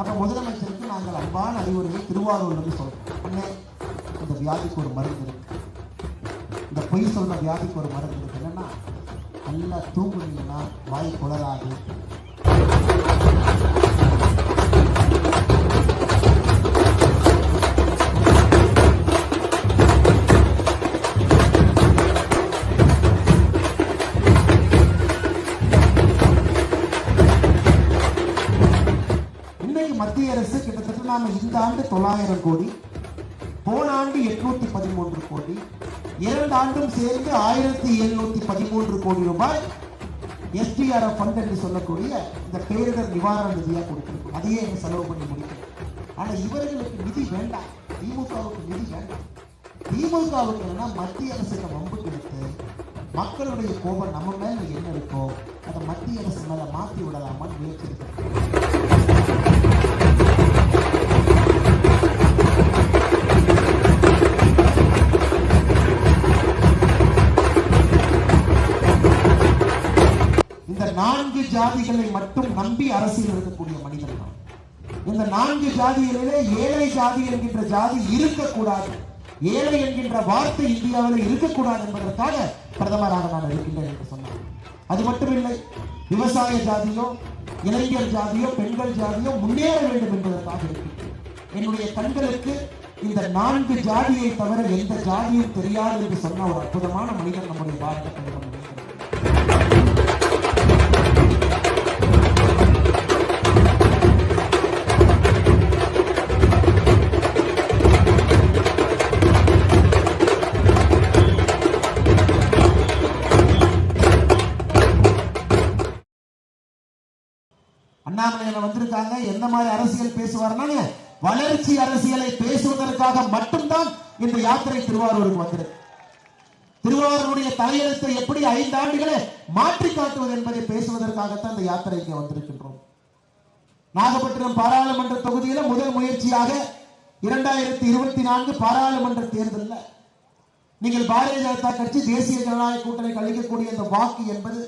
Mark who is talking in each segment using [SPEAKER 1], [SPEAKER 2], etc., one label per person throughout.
[SPEAKER 1] அப்ப முதலமைச்சருக்கு நாங்கள் அன்பான அறிவுரையை திருவாரூர்ல சொல்றோம். அண்ணே, இந்த வியாதிக்கு ஒரு மருந்து இருக்கு, இந்த பொய் சொன்ன வியாதிக்கு ஒரு மருந்து இருக்கு. என்னன்னா, நல்லா தூங்குனீங்கன்னா வாய் குளராது. மத்திய அரசு கிட்டத்தட்ட நாம இந்த ஆண்டு 900 கோடி, போன ஆண்டு 813 கோடி, 2 ஆண்டும் சேர்ந்து 1713 கோடி ரூபாய் SDRF ஃபண்ட் என்று சொல்லக்கூடிய இந்த பேரிடர் நிவாரண நிதியா கொடுத்திருக்கும். அதையே செலவு பண்ணி முடிக்கும். ஆனா இவர்களுக்கு நிதி வேண்டாம், திமுகவுக்கு நிதி வேண்டாம். திமுகவுக்கு என்னன்னா மத்திய அரசுக்கு வம்பு கொடுத்து மக்களுடைய கோபம் நம்ம மேல என்ன இருக்கோ அதை மத்திய அரசு மேல மாற்றி விடலாமான்னு முயற்சி இருக்கு. இந்த 4 ஜாதிகளை மட்டும் நம்பி அரசியல் இருக்கக்கூடிய மனிதர்கள். இந்த 4 ஜாதிகளிலே ஏழை ஜாதி என்கின்ற ஜாதி இருக்கக்கூடாது, ஏழை என்கின்ற வார்த்தை இந்தியாவில் இருக்கக்கூடாது என்பதற்காக பிரதமராக நான் இருக்கின்றேன் என்று சொன்னார். அது மட்டுமில்லை, விவசாய ஜாதியோ இளைஞர் ஜாதியோ பெண்கள் ஜாதியோ முன்னேற வேண்டும் என்பதற்காக இருக்கின்றேன். என்னுடைய கண்களுக்கு இந்த 4 ஜாதியை தவிர எந்த ஜாதியும் தெரியாது என்று சொன்ன ஒரு அற்புதமான மனிதன் நம்முடைய பாரத பிரதமர். அண்ணாமலை வந்திருக்காங்க, எந்த மாதிரி அரசியல் பேசுவார்னா வளர்ச்சி அரசியலை பேசுவதற்காக மட்டும்தான் இந்த யாத்திரை திருவாரூருக்கு வந்திருக்கு. திருவாரூருடைய தலையெழுத்தை எப்படி 5 ஆண்டுகளை மாற்றி காட்டுவது என்பதை பேசுவதற்காகத்தான் இந்த யாத்திரைக்கு வந்திருக்கின்றோம். நாகப்பட்டினம் பாராளுமன்ற தொகுதியில முதல் முயற்சியாக 2024 பாராளுமன்ற தேர்தலில் நீங்கள் பாரதிய ஜனதா கட்சி தேசிய ஜனநாயக கூட்டணி அளிக்கக்கூடிய அந்த வாக்கு என்பது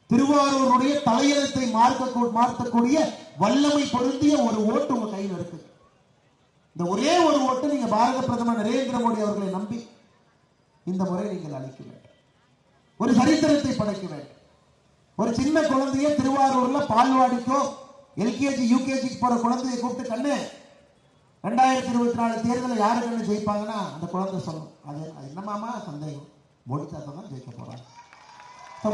[SPEAKER 1] திருவாரூருடைய தலையெழுத்தை மாற்றக்கூடிய வல்லமை பொருந்திய ஒரு ஓட்டு உங்க கையில் இருக்கு. இந்த ஒரே ஒரு ஓட்டு நீங்க பாரத பிரதமர் நரேந்திர மோடி அவர்களை நம்பி இந்த முறை நீங்கள் அளிக்க வேண்டும். ஒரு சரித்திரத்தை படைக்க வேண்டும். ஒரு சின்ன குழந்தைய திருவாரூர்ல பால்வாடிக்கோ எல்கேஜி யூகேஜிக்கு போற குழந்தையை கூப்பிட்டு, கண்ணு 2024 தேர்தலில் யாரு கண்ணு ஜெயிப்பாங்கன்னா அந்த குழந்தை சொல்லும், அது என்னமாமா சந்தேகம், மோடி தாத்தா தான் ஜெயிக்க போறாங்க.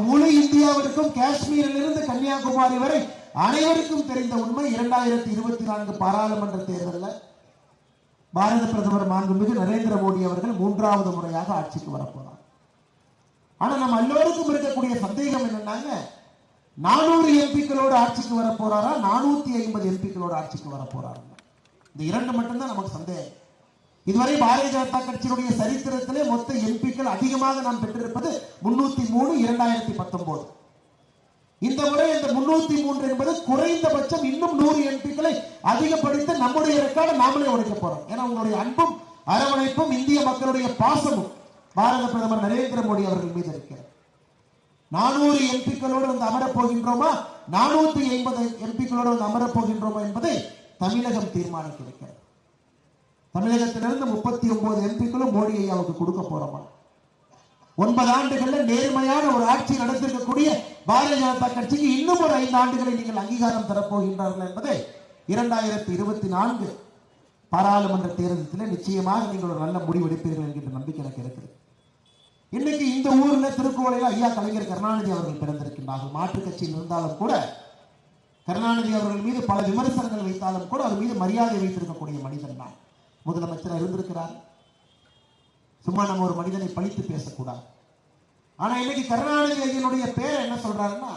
[SPEAKER 1] முழு இந்தியாவிற்கும் காஷ்மீரிலிருந்து கன்னியாகுமரி வரை அனைவருக்கும் தெரிந்த உண்மை, 2024 பாராளுமன்ற தேர்தலில் பாரத பிரதமர் மாண்புமிகு நரேந்திர மோடி அவர்கள் 3வது முறையாக ஆட்சிக்கு வரப்போறார். ஆனா நம்ம எல்லோருக்கும் இருக்கக்கூடிய சந்தேகம் என்னன்னாங்க, 400 எம்பிக்களோடு ஆட்சிக்கு வரப்போறாரா 450 எம்பிக்களோடு ஆட்சிக்கு வரப்போறாரு? இந்த 2 மட்டும்தான் நமக்கு சந்தேகம். இதுவரை பாரதிய ஜனதா கட்சியினுடைய சரித்திரத்திலே மொத்த எம்பிக்கள் அதிகமாக நாம் பெற்றிருப்பது 303 2019. இந்த முறை இந்த 303 என்பது குறைந்தபட்சம் இன்னும் 100 எம்பிக்களை அதிகப்படுத்த நம்முடைய ரெக்கார்டை நாமளே உடைக்க போறோம். ஏன்னா உங்களுடைய அன்பும் அரவணைப்பும் இந்திய மக்களுடைய பாசமும் பாரத பிரதமர் நரேந்திர மோடி அவர்கள் மீது இருக்கிறது. 400 எம்பிக்களோடு வந்து அமரப் போகின்றோமா 450 எம்பிக்களோடு வந்து அமரப் போகின்றோமா என்பதை தமிழகம் தீர்மானிக்க இருக்கிறது. தமிழகத்திலிருந்து 39 எம்பிக்களும் மோடி ஐயாவுக்கு கொடுக்க போறோமா? 9 ஆண்டுகள்ல நேர்மையான ஒரு ஆட்சி நடத்திருக்கக்கூடிய பாரதிய ஜனதா கட்சிக்கு இன்னும் ஒரு 5 ஆண்டுகளை நீங்கள் அங்கீகாரம் தரப்போகின்றார்கள் என்பதை 2024 பாராளுமன்ற தேர்தலில் நிச்சயமாக நீங்கள் ஒரு நல்ல முடிவு எடுப்பீர்கள் என்கின்ற நம்பிக்கை எனக்கு இருக்கிறது. இன்னைக்கு இந்த ஊர்ல திருக்குவளையில ஐயா கலைஞர் கருணாநிதி அவர்கள் பிறந்திருக்கின்றார்கள். மாற்று கட்சியில் இருந்தாலும் கூட கருணாநிதி அவர்கள் மீது பல விமர்சனங்கள் வைத்தாலும் கூட அவர் மீது மரியாதை வைத்திருக்கக்கூடிய மனிதன் தான். முதலமைச்சர் இருந்திருக்கிறார். சும்மா நம்ம ஒரு மனிதனை பழித்து பேசக்கூடாது. ஆனா இன்னைக்கு கருணாநிதி ஐயனுடைய பேர் என்ன சொல்றாருன்னா,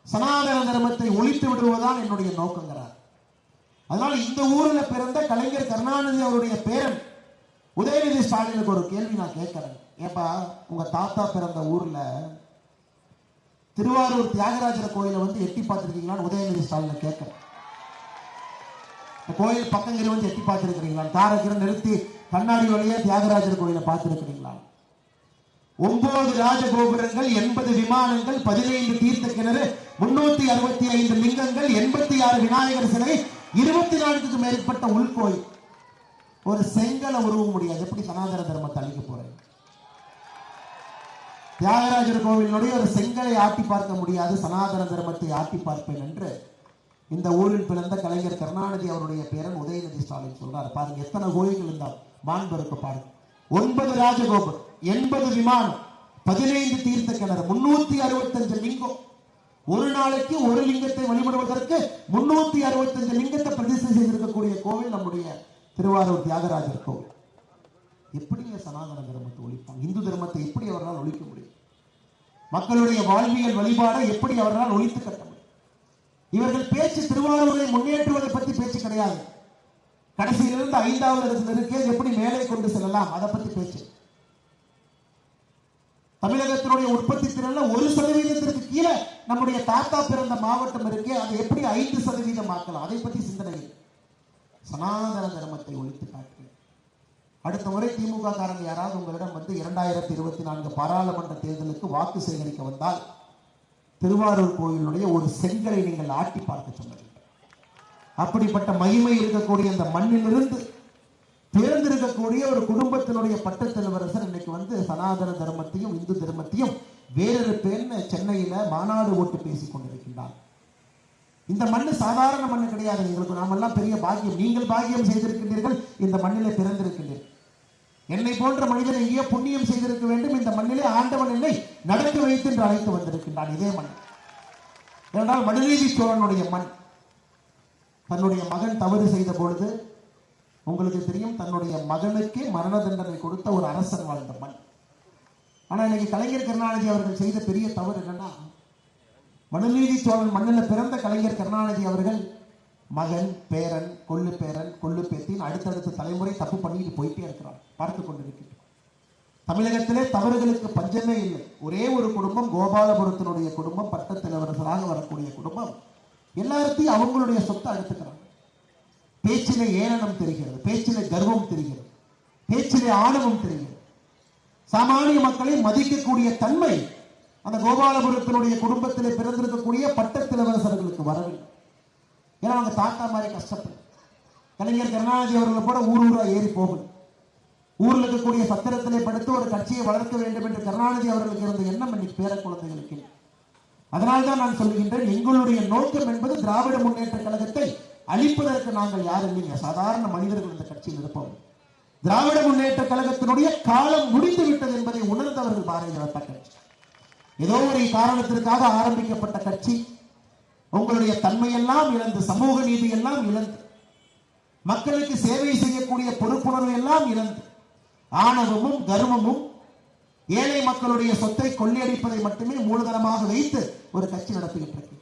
[SPEAKER 1] சனாதன தர்மத்தை ஒழித்து விடுவதுதான் என்னுடைய நோக்கங்கிறார். அதனால இந்த ஊர்ல பிறந்த கலைஞர் கருணாநிதி அவருடைய பேரன் உதயநிதி ஸ்டாலினுக்கு ஒரு கேள்வி நான் கேட்கிறேன். ஏப்பா, உங்க தாத்தா பிறந்த ஊர்ல திருவாரூர் தியாகராஜர் கோயிலை வந்து எட்டி பார்த்திருக்கீங்களான்னு உதயநிதி ஸ்டாலினை கேட்கிறேன். கோயில் பக்கங்கிற வந்து எட்டி பார்த்திருக்கிறீங்களா? தாரகிற நிறுத்தி கண்ணாடி வழியா தியாகராஜர் கோயிலை பார்த்திருக்கிறீங்களா? 9 ராஜகோபுரங்கள், 80 விமானங்கள், 15 தீர்த்த கிணறு, 365 லிங்கங்கள், 86 விநாயகர் சிலை, 24க்கு மேற்பட்ட உள்கோயில். ஒரு செங்கலை உருவ முடியாது. எப்படி சனாதன தர்மத்தை அழிக்க போறேன்? தியாகராஜர் கோவிலுடைய ஒரு செங்கலை ஆட்டி பார்க்க முடியாது, சனாதன தர்மத்தை ஆட்டி பார்ப்பேன் என்று இந்த ஊரில் பிறந்த கலைஞர் கருணாநிதி அவருடைய பேரன் உதயநிதி ஸ்டாலின் சொல்றாரு. பாருங்க எத்தனை கோயில்கள் இருந்தால் மாண்பருக்கு பாருங்க. 9 ராஜகோபுரம், 80 விமானம், 15 தீர்த்த கிணறு, 365 லிங்கம். ஒரு நாளைக்கு ஒரு லிங்கத்தை வழிபடுவதற்கு 365 லிங்கத்தை பிரதிஷ்டை செய்திருக்கக்கூடிய கோவில் நம்முடைய திருவாரூர் தியாகராஜர் கோவில். எப்படி சனாதன தர்மத்தை ஒழிப்பாங்க? இந்து தர்மத்தை எப்படி அவரால் ஒழிக்க முடியும்? மக்களுடைய வாழ்வியல் வழிபாடை எப்படி அவரால் ஒழித்து கட்ட முடியும்? இவர்கள் பேச்சு திருவாரூரை முன்னேற்றுவதை பற்றி பேச்சு கிடையாது. கடைசியிலிருந்து 5வது இடத்தில் இருக்கே எப்படி மேலே கொண்டு செல்லலாம் அதை பற்றி பேச்சு. தமிழகத்தினுடைய உற்பத்தி திறன்ல 1% கீழே நம்முடைய தாத்தா பிறந்த மாவட்டம் இருக்கே, அதை எப்படி 5% ஆக்கலாம், அதை பற்றி சிந்தனை. சனாதன தர்மத்தை ஒழித்து காட்டு. அடுத்த முறை திமுக காரங்க யாராவது உங்களிடம் வந்து 2024 பாராளுமன்ற தேர்தலுக்கு வாக்கு சேகரிக்க வந்தால் திருவாரூர் கோயிலுடைய ஒரு செங்கலை நீங்கள் ஆட்டி பார்க்க சொன்னீர்கள். அப்படிப்பட்ட மகிமை இருக்கக்கூடிய இந்த மண்ணிலிருந்து தேர்ந்தெடுக்கக்கூடிய ஒரு குடும்பத்தினுடைய பட்டத்தலைவரசர் இன்னைக்கு வந்து சனாதன தர்மத்தையும் இந்து தர்மத்தையும் வேறொரு பெண் சென்னையில மாநாடு ஓட்டு பேசிக் கொண்டிருக்கின்றார். இந்த மண்ணு சாதாரண மண்ணு கிடையாது. எங்களுக்கு நாமெல்லாம் பெரிய பாக்கியம், நீங்கள் பாக்கியம் செய்திருக்கின்றீர்கள், இந்த மண்ணிலே பிறந்திருக்கின்றீர்கள். என்னை போன்ற மனிதன் எங்கேயோ புண்ணியம் செய்திருக்க வேண்டும், இந்த மண்ணிலே ஆண்டவன் என்னை நடக்க வைத்து என்று அழைத்து வந்திருக்கின்றான். இதே மண் ஏனென்றால் மனுநீதி சோழனுடைய மண். தன்னுடைய மகன் தவறு செய்த பொழுது உங்களுக்கு தெரியும், தன்னுடைய மகனுக்கு மரண தண்டனை கொடுத்த ஒரு அரசன் வாழ்ந்த மண். ஆனா இன்னைக்கு கலைஞர் கருணாநிதி அவர்கள் செய்த பெரிய தவறு என்னன்னா, மனுநீதி சோழன் மண்ணில் பிறந்த கலைஞர் கருணாநிதி அவர்கள் மகன், பேரன், கொள்ளு பேரன், கொள்ளு பேத்தின் அடுத்தடுத்த தலைமுறை தப்பு பண்ணிட்டு போயிட்டே இருக்கிறார். பார்த்து கொண்டிருக்கின்றோம். தமிழகத்திலே தவறுகளுக்கு பஞ்சமே இல்லை. ஒரே ஒரு குடும்பம், கோபாலபுரத்தினுடைய குடும்பம், பட்டத்திலவரசராக வரக்கூடிய குடும்பம், எல்லாத்தையும் அவங்களுடைய சொத்தை எடுத்துக்கிறாங்க. பேச்சிலே ஏளனம் தெரிகிறது, பேச்சிலே கர்வம் தெரிகிறது, பேச்சிலே ஆணவம் தெரிகிறது. சாமானிய மக்களை மதிக்கக்கூடிய தன்மை அந்த கோபாலபுரத்தினுடைய குடும்பத்திலே பிறந்திருக்கக்கூடிய பட்டத்திலவரசர்களுக்கு வரவில்லை. ஏன்னா அவங்க தாத்தா மாதிரி கஷ்டப்படும். கலைஞர் கருணாநிதி அவர்கள் கூட ஊரா ஏறி போகும். ஊரில் இருக்கக்கூடிய சத்திரத்திலே படுத்து ஒரு கட்சியை வளர்க்க வேண்டும் என்று கருணாநிதி அவர்களுக்கு இருந்த எண்ணம் இன்னைக்கு பேர குழந்தைகளுக்கு. அதனால்தான் நான் சொல்கின்றேன், எங்களுடைய நோக்கம் என்பது திராவிட முன்னேற்ற கழகத்தை அழிப்பதற்கு நாங்கள் யாரும் இல்லைங்க, சாதாரண மனிதர்கள் இந்த கட்சியில் இருப்போம். திராவிட முன்னேற்ற கழகத்தினுடைய காலம் முடிந்து விட்டது என்பதை உணர்ந்தவர்கள் பாரதிய ஜனதா கட்சி. ஏதோ ஒரு காரணத்திற்காக ஆரம்பிக்கப்பட்ட கட்சி உங்களுடைய தன்மையெல்லாம் இழந்து, சமூக நீதி எல்லாம் இழந்து, மக்களுக்கு சேவை செய்யக்கூடிய பொறுப்புணர்வு எல்லாம் இழந்து, ஆணவமும் கர்வமும் ஏழை மக்களுடைய சொத்தை கொள்ளையடிப்பதை மட்டுமே மூலதனமாக வைத்து ஒரு கட்சி நடத்திக்கிட்டு இருக்கு.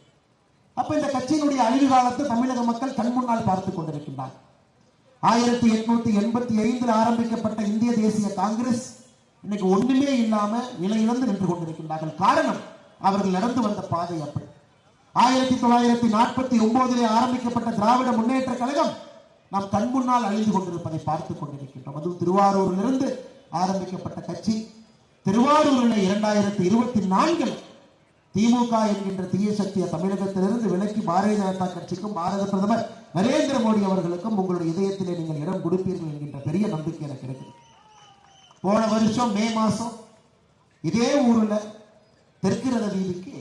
[SPEAKER 1] அப்ப இந்த கட்சியினுடைய அழிவு காலத்தை தமிழக மக்கள் கண் முன்னால் பார்த்துக் கொண்டிருக்கின்றார். 1885 ஆரம்பிக்கப்பட்ட இந்திய தேசிய காங்கிரஸ் இன்னைக்கு ஒண்ணுமே இல்லாம நிலையிழந்து நின்று கொண்டிருக்கின்றார்கள். காரணம், அவர்கள் நடந்து வந்த பாதை அப்படி. 1949 ஆரம்பிக்கப்பட்ட திராவிட முன்னேற்ற கழகம் நாம் கண் முன்னால் அழிந்து கொண்டிருப்பதை பார்த்துக் கொண்டிருக்கின்றோம். அதுவும் திருவாரூரிலிருந்து ஆரம்பிக்கப்பட்ட கட்சி திருவாரூரில் 2024 திமுக என்கின்ற தீய சக்தியை தமிழகத்திலிருந்து விலக்கி பாரதிய ஜனதா கட்சிக்கும் பாரத பிரதமர் நரேந்திர மோடி அவர்களுக்கும் உங்களுடைய இதயத்திலே நீங்கள் இடம் கொடுப்பீர்கள் என்கின்ற பெரிய நம்பிக்கை எனக்கு இருக்குது. போன வருஷம் மே மாசம் இதே ஊர்ல தெற்கு ரத வீதிக்கு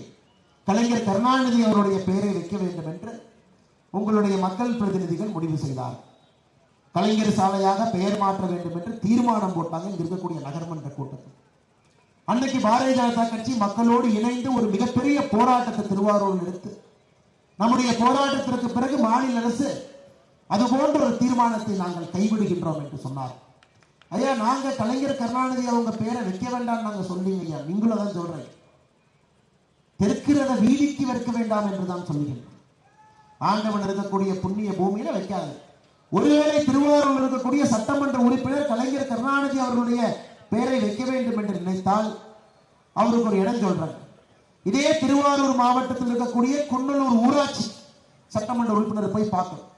[SPEAKER 1] கலைஞர் கருணாநிதி அவருடைய பெயரை வைக்க வேண்டும் என்று உங்களுடைய மக்கள் பிரதிநிதிகள் முடிவு செய்தார். கலைஞர் சாலையாக பெயர் மாற்ற வேண்டும் என்று தீர்மானம் போட்டாங்க இங்க இருக்கக்கூடிய நகர்மன்ற கூட்டத்தில். அன்னைக்கு பாரதிய ஜனதா கட்சி மக்களோடு இணைந்து ஒரு மிகப்பெரிய போராட்டத்தை திருவாரூரில் எடுத்து, நம்முடைய போராட்டத்திற்கு பிறகு மாநில அரசு அது போன்ற ஒரு தீர்மானத்தை நாங்கள் கைவிடுகின்றோம் என்று சொன்னார். ஐயா, நாங்க கலைஞர் கருணாநிதி அவங்க பேரை வைக்க வேண்டாம் நாங்க சொல்லிங்க ஐயா, நீங்களும் அதான் சொல்றேன். தெற்கிறத வீதிக்கு வைக்க வேண்டாம் என்றுதான் சொல்லுகின்றோம். ஆண்டவன் இருக்கக்கூடிய புண்ணிய பூமியில வைக்காது. ஒருவேளை திருவாரூர் இருக்கக்கூடிய சட்டமன்ற உறுப்பினர் கலைஞர் கருணாநிதி அவர்களுடைய பெயரை வைக்க வேண்டும் என்று நினைத்தால் அவருக்கு ஒரு இடம் சொல்றாங்க. இதே திருவாரூர் மாவட்டத்தில் இருக்கக்கூடிய குன்னலூர் ஊராட்சி சட்டமன்ற உறுப்பினர் போய் பார்க்கணும்.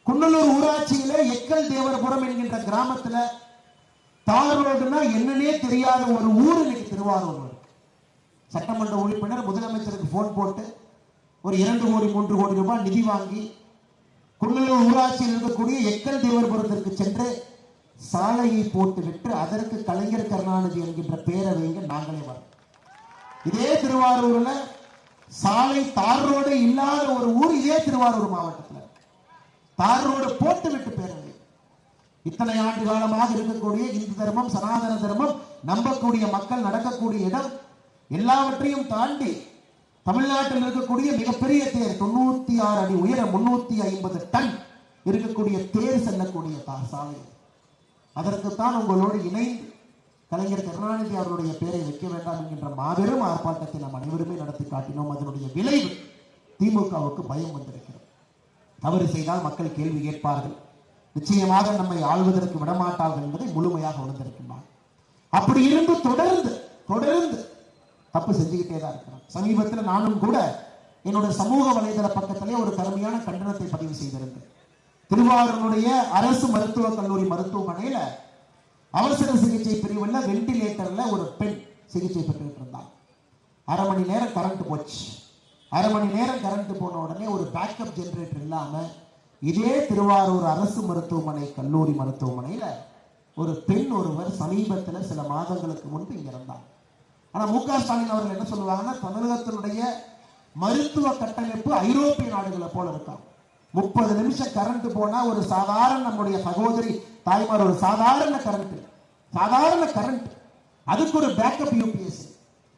[SPEAKER 1] குன்னலூர் ஊராட்சியில எக்கல் தேவரபுரம் என்கின்ற கிராமத்துல தார் ரோடுனா என்னன்னே தெரியாத ஒரு ஊர் இன்னைக்கு திருவாரூர். சட்டமன்ற உறுப்பினர் முதலமைச்சருக்கு போன் போட்டு ஒரு 2 கோடி 3 கோடி ரூபாய் நிதி வாங்கி குன்னலூர் ஊராட்சியில் இருக்கக்கூடிய எக்கல் தேவர்புரத்திற்கு சென்று சாலையை போட்டுவிட்டு அதற்கு கலைஞர் கருணாநிதி என்கின்ற பெயரை வைங்க, நாங்களே வரோம். இதே திருவாரூர்ல சாலை தார் ரோடு இல்லாத ஒரு ஊர் இதே திருவாரூர் மாவட்டத்தில் தார் ரோடு போட்டு விட்டு பேரவை. இத்தனை ஆண்டு காலமாக இருக்கக்கூடிய இந்து தர்மம், சனாதன தர்மம் நம்பக்கூடிய மக்கள் நடக்கக்கூடிய இடம், எல்லாவற்றையும் தாண்டி தமிழ்நாட்டில் இருக்கக்கூடிய மிகப்பெரிய தேர் 96 அடி உயரம் 350 டன் இருக்கக்கூடிய தேர் செல்லக்கூடிய சாலை. அதற்குத்தான் உங்களோடு இணைந்து கலைஞர் கருணாநிதி அவருடைய பெயரை வைக்க வேண்டாம் என்கின்ற மாபெரும் ஆர்ப்பாட்டத்தை நாம் அனைவருமே நடத்தி காட்டினோம். அதனுடைய விளைவு திமுகவுக்கு பயம் வந்திருக்கிறது. தவறு செய்தால் மக்கள் கேள்வி கேட்பார்கள், நிச்சயமாக நம்மை ஆள்வதற்கு விடமாட்டார்கள் என்பதை முழுமையாக உணர்ந்திருக்கின்றார். அப்படி இருந்து தொடர்ந்து தப்பு செஞ்சுக்கிட்டே தான் இருக்கிறோம். சமீபத்தில் நானும் கூட என்னுடைய சமூக வலைதள பக்கத்திலே ஒரு கடுமையான கண்டனத்தை பதிவு செய்திருந்தேன். திருவாரூருடைய அரசு மருத்துவக் கல்லூரி மருத்துவமனையில அவசர சிகிச்சை பிரிவுல வெண்டிலேட்டர்ல ஒரு பெண் சிகிச்சை பெற்றுட்டு இருந்தாங்க. அரை மணி நேரம் கரண்ட் போச்சு. அரை மணி நேரம் கரண்ட் போன உடனே ஒரு பேக்கப் ஜெனரேட்டர் இல்லாம இதே திருவாரூர் அரசு மருத்துவமனை கல்லூரி மருத்துவமனையில ஒரு பெண் ஒருவர் சமீபத்தில் சில மாதங்களுக்கு முன்பு இங்க இருந்தாங்க. ஆனா மு.க. ஸ்டாலின் அவர்கள் என்ன சொல்லுவாங்கன்னா, தமிழகத்தினுடைய மருத்துவ கட்டமைப்பு ஐரோப்பிய நாடுகளை போல இருக்காங்க. 30 நிமிஷம் கரண்ட் போனா ஒரு சாதாரண நம்முடைய சகோதரி தாய்மார் ஒரு சாதாரண கரண்ட் அதுக்கு ஒரு பேக்கப் யூபிஎஸ்.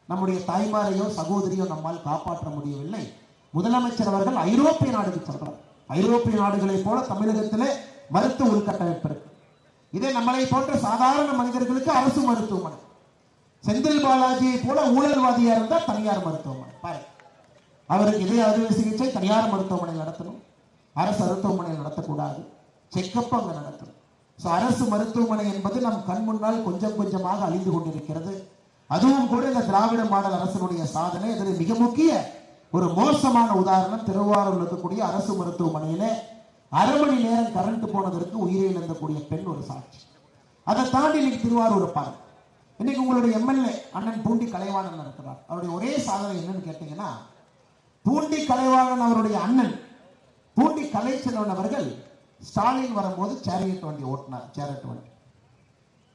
[SPEAKER 1] நம்முடைய தாய்மாரையோ சகோதரியோ நம்மால் காப்பாற்ற முடியவில்லை. முதலமைச்சர் அவர்கள் ஐரோப்பிய நாடுக்கு சொல்றார். ஐரோப்பிய நாடுகளை போல தமிழகத்திலே மருத்துவ உள்கட்டமைப்பு இருக்கு. இதே நம்மளை போன்ற சாதாரண மனிதர்களுக்கு அரசு மருத்துவமனை, செந்தில் பாலாஜியை போல ஊழல்வாதியா இருந்தால் தனியார் மருத்துவமனை பாரு. அவருக்கு இதே அறுவை சிகிச்சை தனியார் மருத்துவமனை நடத்தணும், அரசு மருத்துவமனையில் நடத்தக்கூடாது. செக்கப் அங்க நடத்தணும். அரசு மருத்துவமனை என்பது நம் கண் முன்னால் கொஞ்சம் கொஞ்சமாக அழிந்து கொண்டிருக்கிறது. அதுவும் கூட இந்த திராவிட மாடல் அரசினுடைய சாதனை. இதில் மிக முக்கிய ஒரு மோசமான உதாரணம் திருவாரூர் இருக்கக்கூடிய அரசு மருத்துவமனையில அரை மணி நேரம் கரண்ட் போனதற்கு உயிரிழந்தக்கூடிய பெண் ஒரு சாட்சி. அதை தாண்டி இன்னைக்கு திருவாரூர் இருப்பாங்க. இன்னைக்கு உங்களுடைய எம்எல்ஏ அண்ணன் பூண்டி கலைவாணன் இருக்கிறார். அவருடைய ஒரே சாதனை என்னன்னு கேட்டீங்கன்னா, பூண்டி கலைவாணன் அவருடைய அண்ணன் பூண்டி கலைச்செல்வன் அவர்கள் ஸ்டாலின் வரும்போது சேரியட் வண்டி ஓட்டினார். சேரியட் வண்டி.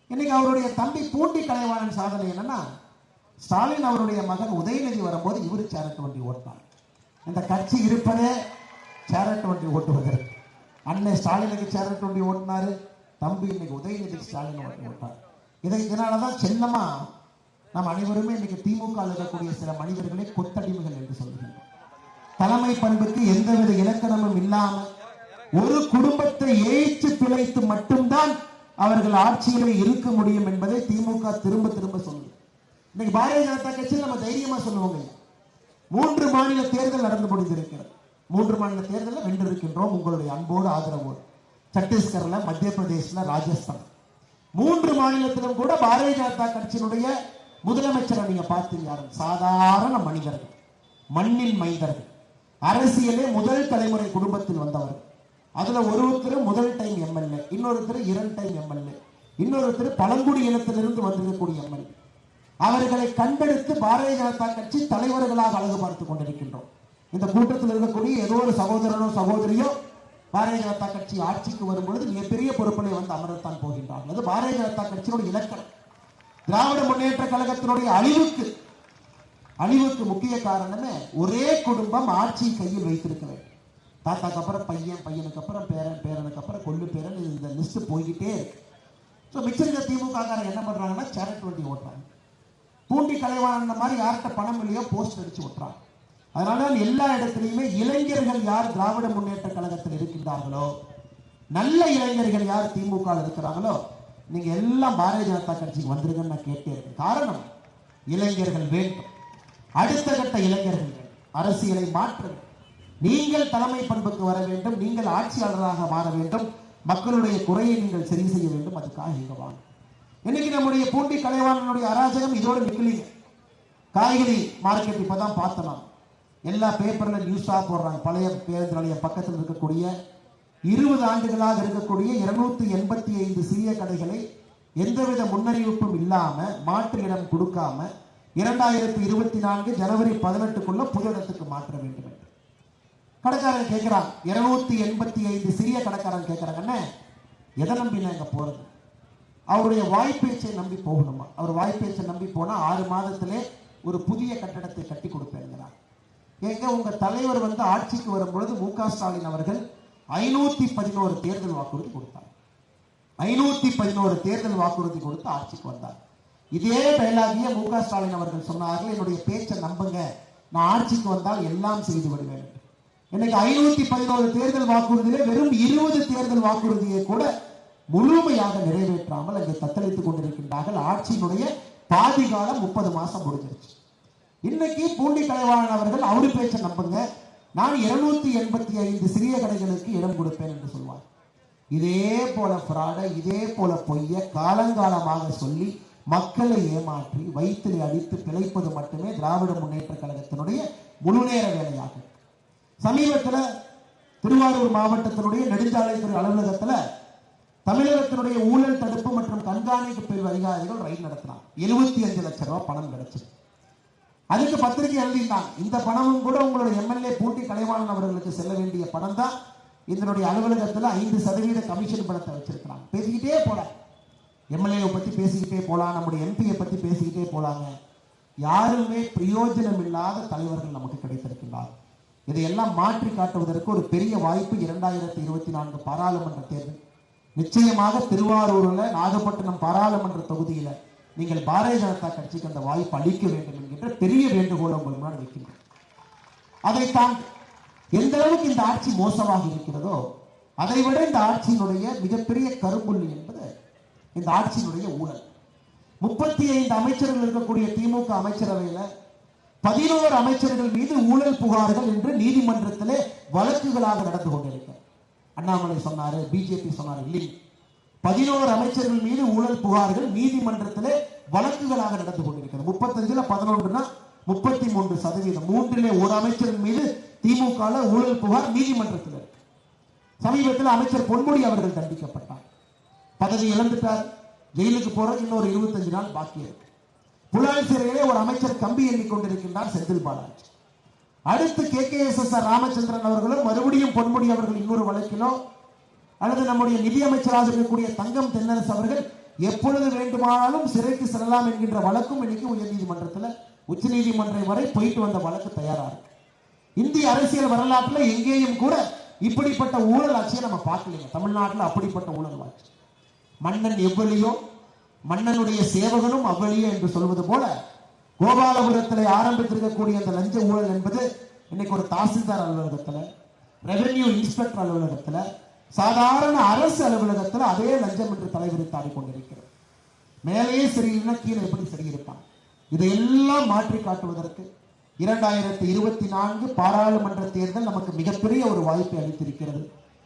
[SPEAKER 1] இன்னைக்கு அவருடைய தம்பி பூண்டி கலைவாணன் சாதனை என்னன்னா, ஸ்டாலின் அவருடைய மகன் உதயநிதி வரும்போது இவரு சேரட் வண்டி ஓட்டினார். இந்த கட்சி இருப்பதே சேரட் வண்டி ஓட்டுவதற்கு. அண்ணன் ஸ்டாலினுக்கு சேரட் வண்டி ஓட்டினாரு, தம்பி இன்னைக்கு உதயநிதி ஸ்டாலின் வண்டி ஓட்டார். இதனாலதான் செல்லமா நாம் அனைவருமே இன்னைக்கு திமுக இருக்கக்கூடிய சில மனிதர்களை கொத்தடிமைகள் என்று சொல்லுகின்றோம். தலைமை பண்புக்கு எந்தவித இலக்கணமும் இல்லாமல் ஒரு குடும்பத்தை ஏய்ச்சு பிழைத்து மட்டும்தான் அவர்கள் ஆட்சியிலே இருக்க முடியும் என்பதை திமுக திரும்ப திரும்ப சொல்லுது. இன்னைக்கு பாரதிய ஜனதா கட்சியில் நம்ம தைரியமா சொல்லுவோங்க, 3 மாநில தேர்தல் நடந்து முடிந்திருக்கிறது. 3 மாநில தேர்தலில் வென்றிருக்கின்றோம் உங்களுடைய அன்போடு ஆதரவோடு. சத்தீஸ்கர்ல, மத்திய பிரதேசல, ராஜஸ்தான் 3 மாநிலத்திலும் கூட பாரதிய ஜனதா கட்சியினுடைய முதலமைச்சரை நீங்க பார்த்தீங்க, சாதாரண மனிதர்கள், மண்ணின் மைந்தர்கள், அரசியலே முதல் தலைமுறை குடும்பத்தில் வந்தவர்கள். அதுல ஒருத்தர் முதல் டைம் எம்எல்ஏ, இன்னொருத்தர் 2 டைம் எம்எல்ஏ, இன்னொருத்தர் பழங்குடி இனத்திலிருந்து வந்திருக்கக்கூடிய எம்எல்ஏ. அவர்களை கண்டெடுத்து பாரதிய ஜனதா கட்சி தலைவர்களாக அழகு பார்த்துக் கொண்டிருக்கின்றோம். இந்த கூட்டத்தில் இருக்கக்கூடிய ஏதோ ஒரு சகோதரனோ சகோதரியோ பாரதிய ஜனதா கட்சி ஆட்சிக்கு வரும்பொழுது மிகப்பெரிய பொறுப்பினை வந்து அமரத்தான் போகின்றார்கள். அது பாரதிய ஜனதா கட்சியினுடைய இலக்கணம். திராவிட முன்னேற்ற கழகத்தினுடைய அழிவுக்கு முக்கிய காரணமே ஒரே குடும்பம் ஆட்சி கையில் வைத்திருக்க வேண்டும். தாத்தாக்கு அப்புறம் பையன், பையனுக்கு அப்புறம் பேரன், பேரனுக்கு அப்புறம் கொள்ளு பேரன், இந்த லிஸ்ட் போய்கிட்டே இருக்கு. மிச்சரிக்க திமுக என்ன பண்றாங்கன்னா சேரட் வண்டி ஓட்டுறாங்க. பூண்டி கலைவாணன் மாதிரி யார்கிட்ட பணம் இல்லையோ போஸ்ட் அடிச்சு ஓட்டுறாங்க. அதனால எல்லா இடத்திலையுமே இளைஞர்கள் யார் திராவிட முன்னேற்ற கழகத்தில் இருக்கின்றார்களோ, நல்ல இளைஞர்கள் யார் திமுக இருக்கிறாங்களோ, நீங்க எல்லாம் பாரதிய ஜனதா கட்சிக்கு வந்துருங்கன்னு நான் கேட்டே இருக்கேன். காரணம், இளைஞர்கள் வேண்டும், அடுத்த கட்ட இளைஞர்கள் வேண்டும், அரசியலை மாற்ற வேண்டும். நீங்கள் தலைமை பண்புக்கு வர வேண்டும், நீங்கள் ஆட்சியாளராக மாற வேண்டும், மக்களுடைய குறையை நீங்கள் சரி செய்ய வேண்டும். அதுக்காக இங்க வாங்க. இன்னைக்கு நம்முடைய பூண்டி கலைவாணனுடைய அராஜகம் இதோடு நிக்கலீங்க. காய்கறி மார்க்கெட் இப்பதான் பார்த்தோம், எல்லா பேப்பர்ல நியூஸா போடுறாங்க. பழைய பேருந்து நிலையம் பக்கத்தில் இருக்கக்கூடிய 20 ஆண்டுகளாக இருக்கக்கூடிய 285 சிறிய கடைகளை எந்தவித முன்னறிவிப்பும் இல்லாம மாற்று இடம் கொடுக்காம 2024 ஜனவரி 18க்குள்ள புது இடத்துக்கு மாற்ற வேண்டும் என்று கடைக்காரன் கேட்கிறான், 285 சிறிய கடைக்காரன் கேட்கிறாங்க, என்ன எதை நம்பி நாங்க போறது? அவருடைய வாய்ப்பேச்சை நம்பி போகணுமா? அவர் வாய்ப்பேச்சை நம்பி போனா 6 மாதத்திலே ஒரு புதிய கட்டடத்தை கட்டி கொடுப்பேங்கிறார். ஏங்க, உங்க தலைவர் ஆட்சிக்கு வரும்பொழுது மு.க. ஸ்டாலின் அவர்கள் 511 தேர்தல் வாக்குறுதி கொடுத்தார். 511 தேர்தல் வாக்குறுதி கொடுத்து ஆட்சிக்கு வந்தார். இதே டைலாகிய மு.க. ஸ்டாலின் அவர்கள் சொன்னார்கள், என்னுடைய பேச்சை நம்புங்க, நான் ஆட்சிக்கு வந்தால் எல்லாம் செய்து விடுவேன். இன்னைக்கு 511 தேர்தல் வாக்குறுதியிலே வெறும் 20 தேர்தல் வாக்குறுதியை கூட முழுமையாக நிறைவேற்றாமல் அங்கே தத்தளித்துக் கொண்டிருக்கின்றார்கள். ஆட்சியினுடைய பாதி காலம் 30 மாசம் முடிஞ்சிருச்சு. இன்னைக்கு பூண்டி கலைவாணன் அவர்கள் அவரு பேச்சை நம்புங்க, நான் 285 சிறிய கடைகளுக்கு இடம் கொடுப்பேன் என்று சொல்வார். இதே போல பிராட, இதே போல பொய்ய காலங்காலமாக சொல்லி மக்களை ஏமாற்றி வயிற்றில் அடித்து பிழைப்பது மட்டுமே திராவிட முன்னேற்ற கழகத்தினுடைய முழுநேர வேலையாகும். சமீபத்தில் திருவாரூர் மாவட்டத்தினுடைய நெடுஞ்சாலைத்துறை அலுவலகத்தில் தமிழகத்தினுடைய ஊழல் தடுப்பு மற்றும் கண்காணிப்பு பிரிவு அதிகாரிகள் ரைட் நடத்தினார். 75 லட்சம் ரூபாய் பணம் கிடைச்சது. அதுக்கு பத்திரிகை எழுதினாங்க, இந்த பணமும் கூட உங்களுடைய எம்எல்ஏ பூண்டி கலைவாணன் அவர்களுக்கு செல்ல வேண்டிய பணம் தான். இதனுடைய அலுவலகத்தில் 5% கமிஷன் பணத்தை வச்சிருக்கிறாங்க. பேசிக்கிட்டே போல எம்எல்ஏ பத்தி பேசிக்கிட்டே போலாம், நம்முடைய எம்பியை பத்தி பேசிக்கிட்டே போலாங்க. யாருமே பிரயோஜனம் இல்லாத தலைவர்கள் நமக்கு கிடைத்திருக்கிறார். இதையெல்லாம் மாற்றி காட்டுவதற்கு ஒரு பெரிய வாய்ப்பு 2024 பாராளுமன்ற தேர்தல். நிச்சயமாக திருவாரூர்ல நாகப்பட்டினம் பாராளுமன்ற தொகுதியில நீங்கள் பாரதிய ஜனதா கட்சிக்கு அந்த வாய்ப்பு அளிக்க வேண்டும் என்கின்ற பெரிய வேண்டுகோள் உங்கள் முன்னாடி வைக்கின்றோம். அதைத்தான் எந்த அளவுக்கு இந்த ஆட்சி மோசமாக இருக்கிறதோ அதை விட இந்த ஆட்சியினுடைய மிகப்பெரிய கரும்புள்ளி என்பது இந்த ஆட்சியினுடைய ஊழல். 35 அமைச்சர்கள் இருக்கக்கூடிய திமுக அமைச்சரவையில 11 அமைச்சர்கள் மீது ஊழல் புகார்கள் என்று நீதிமன்றத்திலே வழக்குகளாக நடந்து கொண்டிருக்க. அண்ணாமலை சொன்னாரு, பிஜேபி சொன்னாரு, இல்லை, 11 அமைச்சர்கள் மீது ஊழல் புகார்கள் நீதிமன்றத்திலே வழக்குகளாக நடந்து கொண்டிருக்கிறது. 35ல 11னா 33%. 3லே ஒரு அமைச்சரின் மீது திமுக ஊழல் புகார் நீதிமன்றத்தில் இருக்கு. சமீபத்தில் அமைச்சர் பொன்முடி அவர்கள் தண்டிக்கப்பட்டார், பதவி இழந்துட்டார், ஜெயிலுக்கு போறது இன்னொரு 25 நாள் பாக்கி இருக்கு. புலால் சிறையிலே ஒரு அமைச்சர் கம்பி எண்ணிக் கொண்டிருக்கின்றார், செந்தில் பாலாஜி. அடுத்து KKSSR ராமச்சந்திரன் அவர்களும் மறுபடியும் பொன்முடி அவர்கள் இன்னொரு வழக்கிலோ, அல்லது நம்முடைய நிதியமைச்சராக இருக்கக்கூடிய தங்கம் தென்னரசு அவர்கள் எப்பொழுது வேண்டுமானாலும் சிறைக்கு செல்லலாம் என்கின்ற வழக்கும் இன்னைக்கு உயர்நீதிமன்றத்தில் உச்ச நீதிமன்றம் வரை போயிட்டு வந்த வழக்கு தயாரா இருக்கு. இந்திய அரசியல் வரலாற்றில் எங்கேயும் கூட இப்படிப்பட்ட ஊழல் ஆட்சியை நம்ம பார்க்கலைங்க. தமிழ்நாட்டில் அப்படிப்பட்ட ஊழல் ஆட்சி. மன்னன் எவ்வளியோ மன்னனுடைய சேவகனும் அவ்வளியோ என்று சொல்வது போல கோபாலபுரத்தில் ஆரம்பித்திருக்கக்கூடிய அந்த லஞ்ச ஊழல் என்பது இன்னைக்கு ஒரு தாசில்தார் அலுவலகத்தில், ரெவென்யூ இன்ஸ்பெக்டர் அலுவலகத்தில், சாதாரண அரசு அலுவலகத்தில் அதே லஞ்சம் என்று தலைவிரித்து ஆடிக்கொண்டிருக்கிறது. மேலேயே சரியில்லைன்னா கீழே எப்படி சரியிருப்பான்? இதையெல்லாம் மாற்றி காட்டுவதற்கு 2024 பாராளுமன்ற தேர்தல் நமக்கு மிகப்பெரிய ஒரு வாய்ப்பை அளித்திருக்கிறது.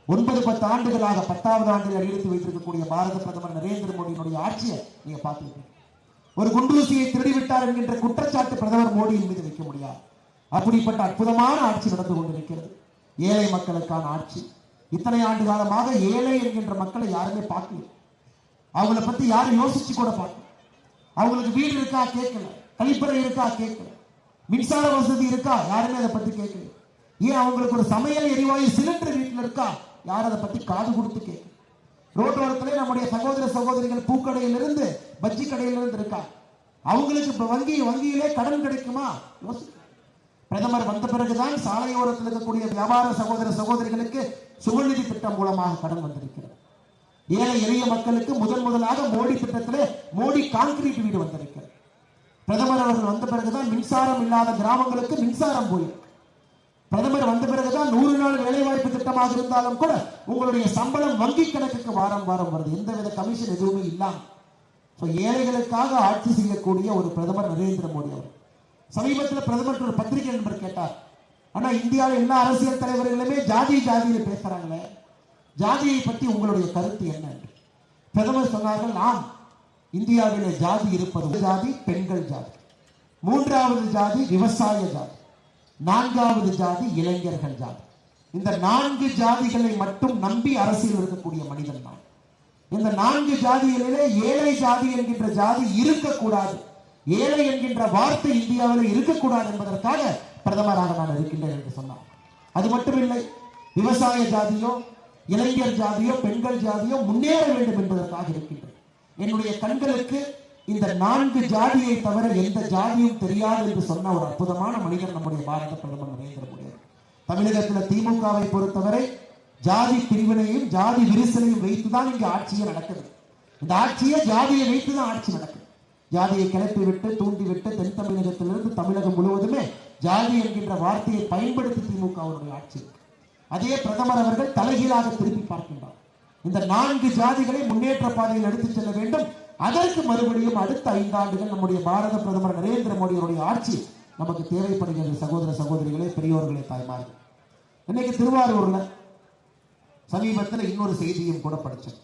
[SPEAKER 1] 9-10 ஆண்டுகளாக 10வது ஆண்டில் அடியெடுத்து வைத்திருக்கக்கூடிய பாரத பிரதமர் நரேந்திர மோடியினுடைய ஆட்சியை நீங்க பார்த்துருக்கீங்க. ஒரு குண்டூசியை திருடிவிட்டார் என்கின்ற குற்றச்சாட்டு பிரதமர் மோடியின் மீது வைக்க முடியாது. அப்படிப்பட்ட அற்புதமான ஆட்சி நடந்து கொண்டிருக்கிறது. ஏழை மக்களுக்கான ஆட்சி. இத்தனை ஆண்டு காலமாக ஏழை என்கின்ற மக்களை யாருமே பார்க்கல. அவங்களை பத்தி யாரும் யோசிச்சு கூட பார்க்கல. அவங்களுக்கு வீடு இருக்கா கேட்கல, கழிப்பறை இருக்கா கேட்கல, மின்சார வசதி இருக்கா யாருமே அதை பத்தி கேட்கல. ஏன் அவங்களுக்கு ஒரு சமையல் எரிவாயு சிலிண்டர் வீட்டில் இருக்கா யாரும் அதை பத்தி காது கொடுத்து கேட்கல. ரோட்டோரத்திலே நம்முடைய சகோதர சகோதரிகள் பூக்கடையிலிருந்து பஜ்ஜி கடையிலிருந்து இருக்கா, அவங்களுக்கு இப்ப வங்கியிலே கடன் கிடைக்குமா யோசிக்க. பிரதமர் வந்த பிறகுதான் சாலையோரத்தில் இருக்கக்கூடிய வியாபார சகோதர சகோதரிகளுக்கு சுகநிதி திட்டம் மூலமாக கடன் வந்திருக்கிறது. ஏழை எளிய மக்களுக்கு முதலாக மோடி திட்டத்திலே மோடி கான்கிரீட் வீடு வந்திருக்கிறது. பிரதமர் அவர்கள் வந்த பிறகுதான் மின்சாரம் இல்லாத கிராமங்களுக்கு மின்சாரம் போயிருக்கு. பிரதமர் வந்த பிறகுதான் 100 நாள் வேலைவாய்ப்பு திட்டமாக இருந்தாலும் கூட உங்களுடைய சம்பளம் வங்கி கணக்குக்கு வாரம் வருது, எந்தவித கமிஷன் எதுவுமே இல்லாம. ஏழைகளுக்காக ஆட்சி செய்யக்கூடிய ஒரு பிரதமர் நரேந்திர மோடி அவர். சமீபத்தில் பிரதமர் ஒரு பத்திரிகை நண்பர் கேட்டார், ஆனா இந்தியாவில் எல்லா அரசியல் தலைவர்களுமே ஜாதியில பேசுறாங்களே, ஜாதியை பற்றி உங்களுடைய கருத்து என்ன? பிரதமர் சொன்னார்கள், நாம் இந்தியாவிலே ஜாதி இருப்பது ஜாதி பெண்கள் ஜாதி, 3வது ஜாதி விவசாய ஜாதி, 4வது ஜாதி இளைஞர்கள் ஜாதி. இந்த 4 ஜாதிகளை மட்டும் நம்பி அரசியல் இருக்கக்கூடிய மனிதன் தான். இந்த 4 ஜாதிகளிலே ஏழை ஜாதி என்கின்ற ஜாதி இருக்கக்கூடாது, ஏழை என்கின்ற வார்த்தை இந்தியாவில் இருக்கக்கூடாது என்பதற்காக பிரதமராக நான் இருக்கின்றேன் என்று சொன்னார். அது மட்டுமில்லை, விவசாய ஜாதியோ இளைஞர் ஜாதியோ பெண்கள் ஜாதியோ முன்னேற வேண்டும் என்பதற்காக இருக்கின்றது. என்னுடைய கண்களுக்கு இந்த 4 ஜாதியை தவிர எந்த ஜாதியும் தெரியாது என்று சொன்ன ஒரு அற்புதமான மனிதர் நம்முடைய பாரத பிரதமர் நரேந்திர மோடி. தமிழகத்தில் திமுகவை பொறுத்தவரை ஜாதி பிரிவினையும் ஜாதி விரிசலையும் வைத்துதான் இங்கு ஆட்சியே நடக்குது. இந்த ஆட்சியை ஜாதியை வைத்துதான் ஆட்சி நடக்குது. ஜாதியை கிளப்பி விட்டு தூண்டிவிட்டு தென் தமிழகத்திலிருந்து தமிழகம் முழுவதுமே ஜாதி என்கின்ற வார்த்தையை பயன்படுத்தி திமுகவுடைய ஆட்சி. அதே பிரதமர் அவர்கள் தலைகீழாக திருப்பி பார்க்கின்றார். இந்த 4 ஜாதிகளை முன்னேற்ற பாதையில் எடுத்துச் செல்ல வேண்டும். அதற்கு மறுபடியும் அடுத்த 5 ஆண்டுகள் நம்முடைய பாரத பிரதமர் நரேந்திர மோடியுடைய ஆட்சி நமக்கு தேவைப்படுகிறது. சகோதர சகோதரிகளே, பெரியோர்களே, தாய்மார்கள், இன்னைக்கு திருவாரூர்ல சமீபத்தில் இன்னொரு செய்தியும் கூட படிச்சேன்.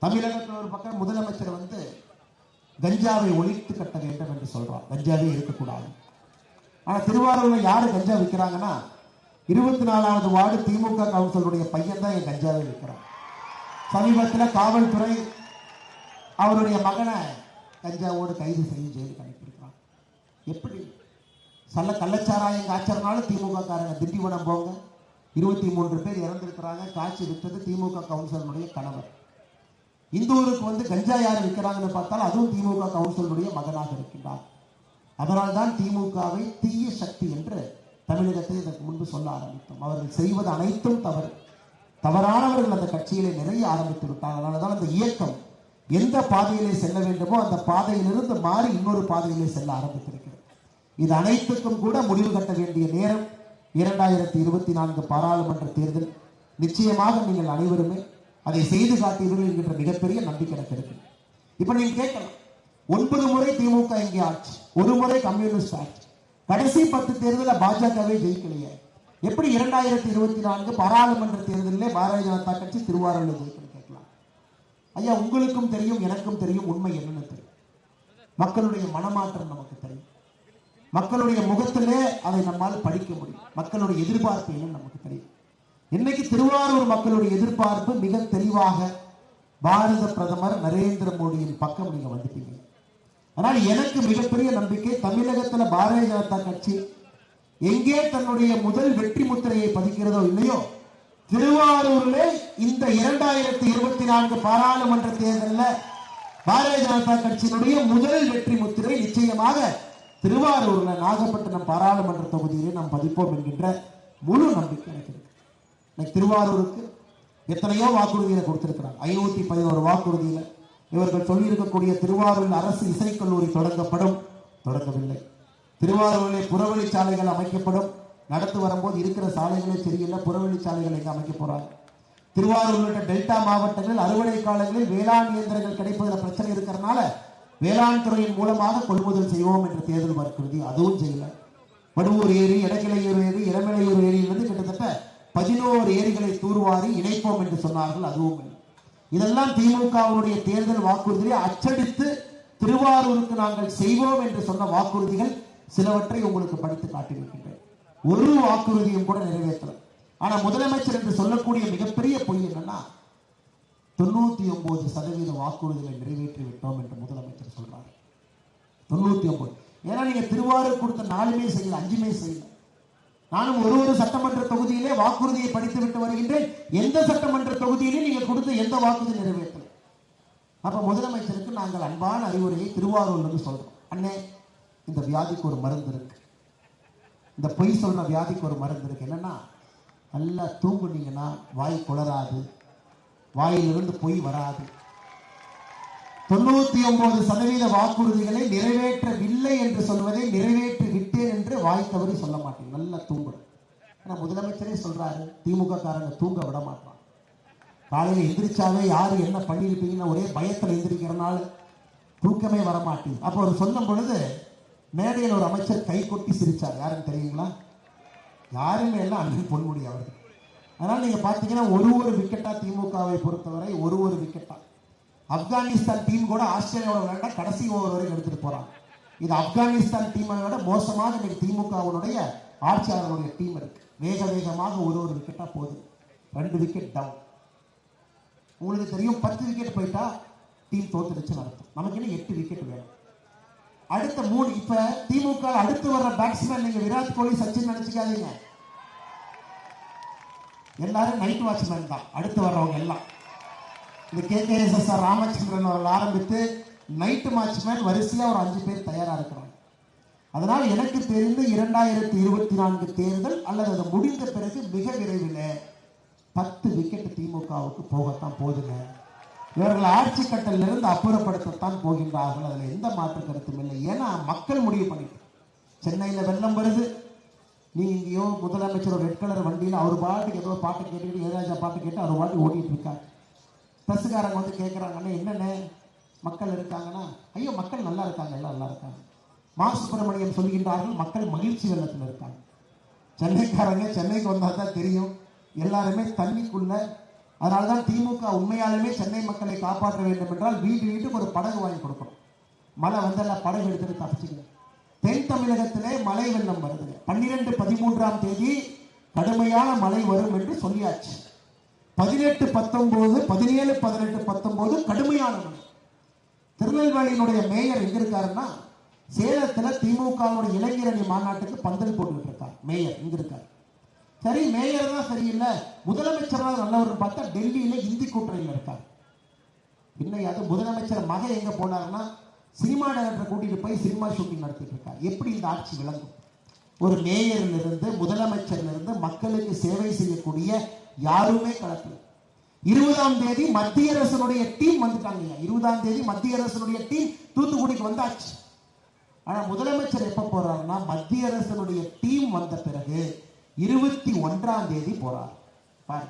[SPEAKER 1] தமிழகத்தில் ஒரு பக்கம் முதலமைச்சர் கஞ்சாவை ஒழித்து கட்ட வேண்டும் என்று சொல்றார். கஞ்சாவே இருக்கக்கூடாது. ஆனா திருவாரூர்ல யாரு கஞ்சா விற்கிறாங்கன்னா 24வது வார்டு திமுக கவுன்சிலருடைய பையன் தான் என் கஞ்சாவை விற்கிறார். சமீபத்தில் காவல்துறை அவருடைய மகனை கஞ்சாவோடு கைது செய்து ஜெயிலுக்கு அனுப்பியிருக்கிறான். எப்படி கள்ளச்சாராயம் காய்ச்சறனால திமுக காரங்க திண்டிவனம் போங்க, 23 பேர் இறந்திருக்கிறாங்க. காய்ச்சி விட்டது திமுக கவுன்சிலருடைய கணவர். இந்தூருக்கு கஞ்சா யார் விற்கிறாங்கன்னு பார்த்தால் அதுவும் திமுக கவுன்சிலருடைய மகனாக இருக்கின்றார். அதனால் தான் திமுகவை தீய சக்தி என்று தமிழகத்தை இதற்கு முன்பு சொல்ல ஆரம்பித்தோம். அவர்கள் செய்வது அனைத்தும் தவறு. தவறானவர்கள் அந்த கட்சியிலே நிறைய ஆரம்பித்து விட்டார்கள். அதனால்தான் அந்த இயக்கம் எந்த பாதையிலே செல்ல வேண்டுமோ அந்த பாதையிலிருந்து மாறி இன்னொரு பாதையிலே செல்ல ஆரம்பித்திருக்கிறது. இது அனைத்துக்கும் கூட முடிவு கட்ட வேண்டிய நேரம் 2024 பாராளுமன்ற தேர்தல். நிச்சயமாக நீங்கள் அனைவருமே அதை செய்து காட்டுவீர்கள் என்கின்ற மிகப்பெரிய நம்பிக்கை எனக்கு இருக்கு. இப்ப நீங்க கேட்கலாம், 9 முறை திமுக இங்கே ஆட்சி, 1 முறை கம்யூனிஸ்ட் ஆட்சி, கடைசி 10 தேர்தலில் பாஜகவே ஜெயிக்கலையே, எப்படி 2024 பாராளுமன்ற தேர்தலிலே பாரதிய ஜனதா கட்சி திருவாரூரில் ஜெயிக்கணும் கேட்கலாம். ஐயா, உங்களுக்கும் தெரியும், எனக்கும் தெரியும், உண்மை என்னன்னு தெரியும். மக்களுடைய மனமாற்றம் நமக்கு தெரியும். மக்களுடைய முகத்திலே அதை நம்மால் படிக்க முடியும். மக்களுடைய எதிர்பார்ப்பு என்னன்னு நமக்கு தெரியும். இன்னைக்கு திருவாரூர் மக்களுடைய எதிர்பார்ப்பு மிக தெளிவாக பாரத பிரதமர் நரேந்திர மோடியின் பக்கம் நீங்க வந்துட்டீங்க. ஆனால் எனக்கு மிகப்பெரிய நம்பிக்கை, தமிழகத்தில் பாரதிய ஜனதா கட்சி எங்கே தன்னுடைய முதல் வெற்றி முத்திரையை பதிக்கிறதோ இல்லையோ, திருவாரூரிலே இந்த 2024 பாராளுமன்ற தேர்தலில் பாரதிய ஜனதா கட்சியினுடைய முதல் வெற்றி முத்திரை நிச்சயமாக திருவாரூர்ல நாகப்பட்டினம் பாராளுமன்ற தொகுதியிலே நாம் பதிப்போம் என்கின்ற முழு நம்பிக்கை எனக்கு இருக்கு. திருவாரூருக்கு எத்தனையோ வாக்குறுதிகளை கொடுத்திருக்கிறாங்க. 511 வாக்குறுதியில இவர்கள் சொல்லியிருக்கக்கூடிய திருவாரூரில் அரசு இசைக்கல்லூரி தொடங்கவில்லை. திருவாரூரிலே புறவழி சாலைகள் அமைக்கப்படும். நடத்து வரும்போது இருக்கிற சாலைகளே சரியில்லை, புறவழி சாலைகள் எங்க அமைக்க போறாங்க. திருவாரூர் உள்ளிட்ட டெல்டா மாவட்டங்களில் அறுவடை காலங்களில் வேளாண் இயந்திரங்கள் கிடைப்பதில் பிரச்சனை இருக்கிறதுனால வேளாண் துறையின் மூலமாக கொள்முதல் செய்வோம் என்ற தேர்தல் வாக்குறுதி, அதுவும் செய்யல. வடுவூர் ஏரி, எடக்கிளையூர் ஏரி, இளமலையூர் ஏரியிலிருந்து கிட்டத்தட்ட 11 ஏரிகளை தூர்வாரி இணைப்போம் என்று சொன்னார்கள், அதுவும் இல்லை. இதெல்லாம் திமுகவுடைய தேர்தல் வாக்குறுதியை அச்சடித்து திருவாரூருக்கு நாங்கள் செய்வோம் என்று சொன்ன வாக்குறுதிகள் சிலவற்றை உங்களுக்கு படித்து காட்டியிருக்கின்றேன். ஒரு வாக்குறுதியும் கூட நிறைவேற்றல. ஆனா முதலமைச்சர் என்று சொல்லக்கூடிய மிகப்பெரிய பொய் என்னன்னா 99% வாக்குறுதிகளை நிறைவேற்றி விட்டோம் என்று முதலமைச்சர் சொல்றாரு. 99. ஏன்னா நீங்க திருவாரூர் கொடுத்த 4மே செய்யல, 5மே செய்யல. நானும் ஒரு சட்டமன்ற தொகுதியிலே வாக்குறுதியை படித்து விட்டு வருகின்றேன். எந்த சட்டமன்ற தொகுதியிலே நீங்க கொடுத்த எந்த வாக்குறுதி நிறைவேற்றல. அப்ப முதலமைச்சருக்கு நாங்கள் அன்பான அறிவுரையை திருவாரூர்ல சொல்றோம். அண்ணே, இந்த வியாதிக்கு ஒரு மருந்து இருக்கு. இந்த பொய் சொல்ற வியாதிக்கு ஒரு மருந்து இருக்கு. என்னன்னா, நல்லா தூங்குனீங்கன்னா வாய் குளராது, வாயிலிருந்து பொய் வராது. 99% வாக்குறுதிகளை நிறைவேற்றவில்லை என்று சொல்வதை நிறைவேற்றி விட்டேன் என்று வாய் தவறி சொல்ல மாட்டேன். நல்லா தூங்கணும். ஆனா முதலமைச்சரே சொல்றாரு, திமுக காரங்க தூங்க விட மாட்டான். காலையில எந்திரிச்சாவே யாரு என்ன பண்ணிருப்பீங்கன்னு ஒரே பயத்தில் எந்திரிக்கிறனால தூக்கமே வரமாட்டேன். அப்போ அவர் சொல்லும் பொழுது மேடையில் ஒரு அமைச்சர் கை கொட்டி சிரிச்சார். யாருன்னு தெரியுங்களா? யாருமே எல்லாம் அண்ணன் பொன்முடி அவர்கள். அதனால நீங்க பாத்தீங்கன்னா ஒரு விக்கெட்டா திமுகவை பொறுத்தவரை ஒரு விக்கெட்டா. ஆப்கானிஸ்தான் டீம் கூட ஆஸ்திரேலியாவோட விளையாண்டா கடைசி ஓவர் வரைக்கும் எடுத்துட்டு போறாங்க. இது ஆப்கானிஸ்தான் டீமை விட மோசமாக இன்னைக்கு திமுகவுடைய ஆட்சியாளர்களுடைய டீம் இருக்கு. வேகமாக ஒரு விக்கெட்டா போகுது. 2 விக்கெட் டவுன். உங்களுக்கு தெரியும், 10 விக்கெட் போயிட்டா டீம் தோத்துடுச்சுன்னு அர்த்தம். நமக்கு இன்னும் 8 விக்கெட் வேணும். அடுத்த 3 இப்ப திமுக அடுத்து வர்ற பேட்ஸ்மேன் நீங்க விராட் கோலி, சச்சின் நினைச்சுக்காதீங்க. எல்லாரும் நைட் வாட்ச்மேன் தான் அடுத்து வர்றவங்க எல்லாம். இந்த KKSSR ராமச்சந்திரன் அவர்கள் ஆரம்பித்து நைட்டு வாட்ச்மேன் வரிசையா ஒரு 5 பேர் தயாரா இருக்கிறாங்க. அதனால் எனக்கு தெரிந்து 2024 தேர்தல் அல்லது அது முடிந்த பிறகு மிக விரைவில் 10 விக்கெட் திமுகவுக்கு போகத்தான் போதுங்க. இவர்கள் ஆட்சி கட்டலிலிருந்து அப்புறப்படுத்தத்தான் போகின்றார்கள். அதில் எந்த மாற்று கருத்தும் இல்லை. ஏன்னா மக்கள் முடிவு பண்ணிட்டு சென்னையில் வெள்ளம் வருது, நீ இங்கேயோ முதலமைச்சர் ஒரு ரெட் கலர் வண்டியில் அவர் பாட்டுக்கு ஏதோ பாட்டு கேட்டுக்கிட்டு இளையராஜா பாட்டு கேட்டு அவர் பாட்டு ஓடிட்டு இருக்காங்க. பஸ்ஸுக்காரங்க வந்து கேட்குறாங்கன்னா என்னென்ன மக்கள் இருக்காங்கன்னா, ஐயோ மக்கள் நல்லா இருக்காங்க, எல்லாம் நல்லா இருக்காங்க. மா சுப்பிரமணியம் சொல்கின்றார்கள் மக்கள் மகிழ்ச்சி வெள்ளத்தில் இருக்காங்க. சென்னைக்காரங்க சென்னைக்கு வந்தால் தான் தெரியும் எல்லாருமே தண்ணிக்குள்ள. அதனால்தான் திமுக உண்மையாலுமே சென்னை மக்களை காப்பாற்ற வேண்டும் என்றால் வீட்டுக்கு ஒரு படகு வாங்கி கொடுக்கணும். மழை வந்தெல்லாம் படகு எடுத்துட்டு தப்பிச்சுக்கணும். தென் தமிழகத்திலே மழை வெள்ளம் வருது. 12, 13ஆம் தேதி கடுமையான மழை வரும் என்று சொல்லியாச்சு. 18, 19, 17, 18, 19 கடுமையான மழை. திருநெல்வேலியினுடைய மேயர் எங்க இருக்காருன்னா சேலத்துல திமுகவுடைய இளைஞரணி மாநாட்டுக்கு பந்தல் போட்டுக்கிட்டு இருக்கார். மேயர் இங்க இருக்கார். சரி, மேயர் தான் சரியில்லை, முதலமைச்சராக நல்லவர் பார்த்தா டெல்லியில இந்தி கூட்டணியில் இருக்கார். இன்னைக்கு முதலமைச்சர் மகன் எங்க போனாருன்னா சினிமா டைரக்டர் கூட்டிட்டு போய் சினிமா ஷூட்டிங் நடத்திட்டு இருக்கார். எப்படி இந்த ஆட்சி விளங்கும்? ஒரு மேயரிலிருந்து முதலமைச்சரிலிருந்து மக்களுக்கு சேவை செய்யக்கூடிய யாருமே களத்தில். 20ஆம் தேதி மத்திய அரசனுடைய டீம் வந்துட்டாங்க. 20ஆம் தேதி மத்திய அரசனுடைய டீம் தூத்துக்குடிக்கு வந்தாச்சு. ஆனா முதலமைச்சர் எப்ப போறாருன்னா மத்திய அரசனுடைய டீம் வந்த பிறகு 21ஆம் தேதி போறார். பாரு,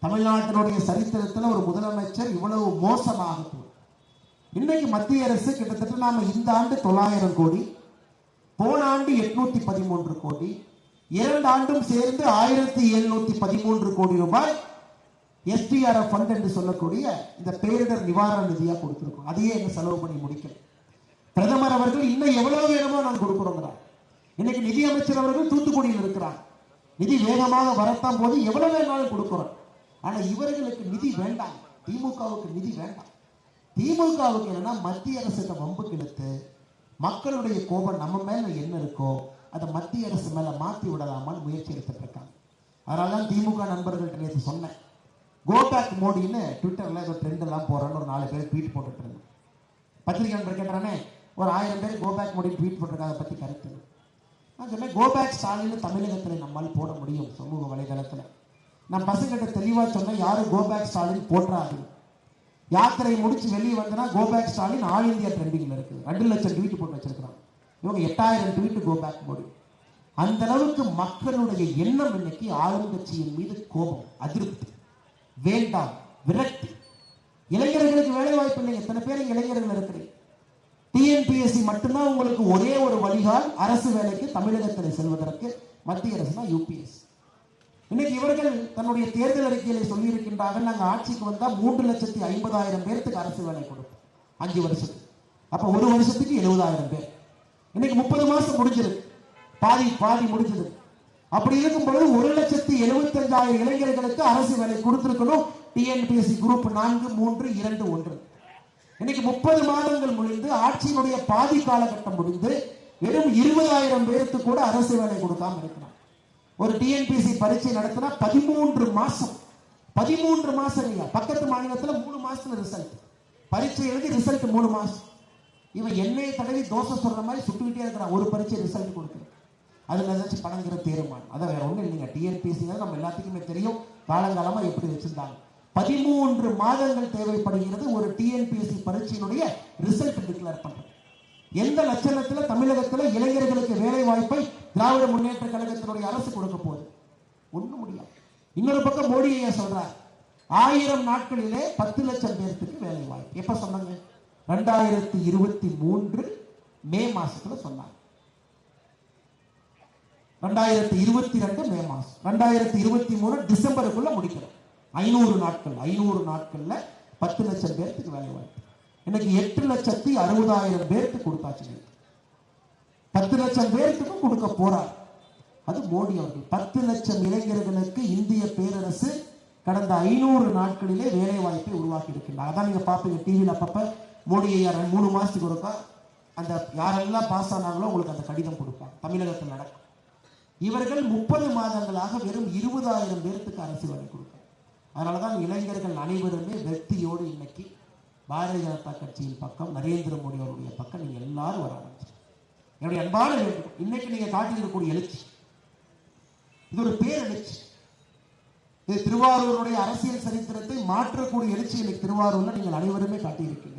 [SPEAKER 1] தமிழ்நாட்டினுடைய சரித்திரத்தில் ஒரு முதலமைச்சர் இவ்வளவு மோசமாக போகும். இன்னைக்கு மத்திய அரசு கிட்டத்தட்ட நாம இந்த ஆண்டு 900 கோடி, போன ஆண்டு 813 கோடி, 2 ஆண்டும் சேர்ந்து 1713 கோடி ரூபாய் SDRF ஃபண்ட் என்று சொல்லக்கூடிய இந்த பேரிடர் நிவாரண நிதியா கொடுத்திருக்கோம். அதையே எங்க செலவு பண்ணி முடிக்கல. பிரதமர் அவர்கள் இன்னும் எவ்வளவு வேணுமோ நான் கொடுக்கிறோங்கிறார். இன்னைக்கு நிதி அமைச்சர் அவர்கள் தூத்துக்குடியில் இருக்கிறார். நிதி வேகமாக வரத்தான் போது எவ்வளவு வேணாலும் கொடுக்கிறோம். ஆனா இவர்களுக்கு நிதி வேண்டாம். திமுகவுக்கு நிதி வேண்டாம். திமுகவுக்கு என்னன்னா மத்திய அரசு வம்புக்கு இழுத்து மக்களுடைய கோபம் நம்ம மேல என்ன இருக்கோ அதை மத்திய அரசு மேல மாத்தி விடலாமான்னு முயற்சி எடுத்துட்டு இருக்காங்க. அதனாலதான் திமுக நண்பர்கள்ட்ட நேற்று சொன்னேன், கோபேக் மோடின்னு ட்விட்டர்ல ஏதோ ட்ரெண்ட் எல்லாம் போறான்னு ஒரு 4 பேர் ட்வீட் போட்டுட்டு இருந்தேன். பத்திரிகை நண்பர் கேட்டானே ஒரு 1000 பேர் கோபேக் மோடி ட்வீட் போட்டிருக்காங்க, அதை பத்தி கருத்து. நான் சொன்னேன், கோபேக் ஸ்டாலின் தமிழகத்தில் நம்மால் போட முடியும் சமூக வலைதளத்தில். நான் பசங்கிட்ட தெளிவா சொன்னேன், யாரும் கோபேக் ஸ்டாலின் போடுறாரு. யாத்திரை முடிச்சு வெளியே வந்தனா கோபேக் ஸ்டாலின் ஆல் இந்தியா ட்ரெண்டிங்ல இருக்கு. 2 லட்சம் ட்வீட் போட்டு வச்சிருக்கிறாங்க. இவங்க 8000 ட்வீட் கோபேக் மோடி. அந்த அளவுக்கு மக்களுடைய எண்ணம் இன்னைக்கு ஆளுங்கட்சியின் மீது கோபம், அதிருப்தி, வேண்டாம், விரக்தி. இளைஞர்களுக்கு வேலை வாய்ப்பு இல்லை. எத்தனை பேர் இளைஞர்கள் இருக்கிறீங்க? TNPSC மட்டும்தான் உங்களுக்கு ஒரே ஒரு வழிகால் அரசு வேலைக்கு தமிழகத்தில் செல்வதற்கு. மத்திய அரசுனா UPS. இன்னைக்கு இவர்கள் தன்னுடைய தேர்தல் அறிக்கையில சொல்லி இருக்கின்றார்கள், நாங்கள் ஆட்சிக்கு வந்தா 3,50,000 பேருக்கு அரசு வேலை கொடுப்போம் 5 வருஷத்துக்கு. அப்ப ஒரு வருஷத்துக்கு 70,000 பேர். இன்னைக்கு 30 மாசம் முடிஞ்சிருக்கு, பாதி முடிஞ்சது. அப்படி இருக்கும் பொழுது 1,75,000 இளைஞர்களுக்கு அரசு வேலை கொடுத்திருக்கணும். TNPSC group 4, 3, 2, 1. இன்னைக்கு 30 மாதங்கள் முடிந்து ஆட்சியினுடைய பாதி காலகட்டம் முடிந்து வெறும் 20,000 பேருக்கு கூட அரசு வேலை கொடுக்காம இருக்கிறார். ஒரு TNPSC பரீட்சை நடத்தினா 13 மாசம். 13 மாசம் இல்லையா? பக்கத்து மாநிலத்தில் 3 மாசத்துல ரிசல்ட். பரீட்சை எழுதி ரிசல்ட் 3 மாசம். இவன் எண்ணெயை தடவி தோசை சொல்ற மாதிரி சுட்டுக்கிட்டே இருக்கிறான். ஒரு பரீட்சை ரிசல்ட் கொடுக்குறது. அதுல ஏதாச்சும் பணங்கிற தீர்மானம். அதை வேற ஒண்ணும் இல்லைங்க. TNPSC நம்ம எல்லாத்துக்குமே தெரியும் காலங்காலமா எப்படி வச்சிருந்தாங்க. 13 மாதங்கள் தேவைப்படுகிறது ஒரு TNPSC பரீட்சையினுடைய ரிசல்ட் டிக்ளேர் பண்றது. எந்த லட்சணத்துல தமிழகத்துல இளைஞர்களுக்கு வேலை வாய்ப்பை திராவிட முன்னேற்ற கழகத்தினுடைய அரசு கொடுக்க போகுது? ஒண்ணும் முடியாது. இன்னொரு பக்கம் மோடி ஐயா சொல்றார், 1000 நாட்களிலே 10 லட்சம் பேருக்கு வேலை வாய்ப்பு. எப்ப சொன்னாங்க? 2023 மே மாசத்துல சொன்னாங்க. 2022 மே மாசம், 2023 டிசம்பருக்குள்ள முடிக்கிறோம். 500 நாட்கள்ல 10 லட்சம் பேருக்கு வேலை வாய்ப்பு. இன்னைக்கு 8,60,000 பேருக்கு கொடுத்தாச்சு. 10 லட்சம் பேருக்கு கொடுக்க போறார். அது மோடி அவர்கள் 10 லட்சம் இளைஞர்களுக்கு இந்திய பேரரசு கடந்த 500 நாட்களிலே வேலை வாய்ப்பை உருவாக்கி இருக்கின்றார். அதான் நீங்க பாப்பீங்க டிவியில் அப்பப்ப மோடி ஐயா 3 மாசத்துக்கு ஒருக்கா அந்த யாரெல்லாம் பாஸ் ஆனாங்களோ உங்களுக்கு அந்த கடிதம் கொடுப்பாங்க. தமிழகத்தில் நடக்கும். இவர்கள் 30 மாதங்களாக வெறும் 20,000 பேருக்கு அரசு வேலை கொடுக்கிறார். அதனாலதான் இளைஞர்கள் அனைவருமே வெற்றியோடு இன்னைக்கு பாரதிய ஜனதா கட்சியின் பக்கம், நரேந்திர மோடி அவருடைய பக்கம் நீங்க எல்லாரும் வர ஆரம்பிச்சு. என்னுடைய அன்பான வேண்டும், இன்னைக்கு நீங்க காட்டியிருக்கக்கூடிய எழுச்சி இது ஒரு பேரெழுச்சி. இது திருவாரூருடைய அரசியல் சரித்திரத்தை மாற்றக்கூடிய எழுச்சி இன்னைக்கு திருவாரூர்ல நீங்கள் அனைவருமே காட்டியிருக்கீங்க.